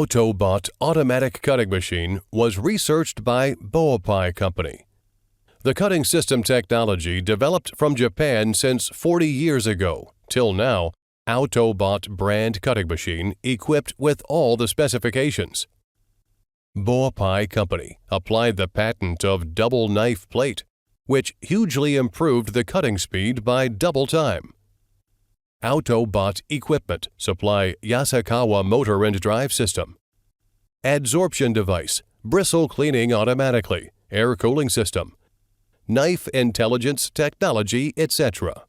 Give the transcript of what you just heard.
Autobot automatic cutting machine was researched by Boapai Company. The cutting system technology developed from Japan since 40 years ago till now. Autobot brand cutting machine equipped with all the specifications. Boapai Company applied the patent of double knife plate, which hugely improved the cutting speed by double time. Autobot equipment supply Yasukawa motor and drive system, adsorption device, bristle cleaning automatically, air cooling system, knife intelligence technology, etc.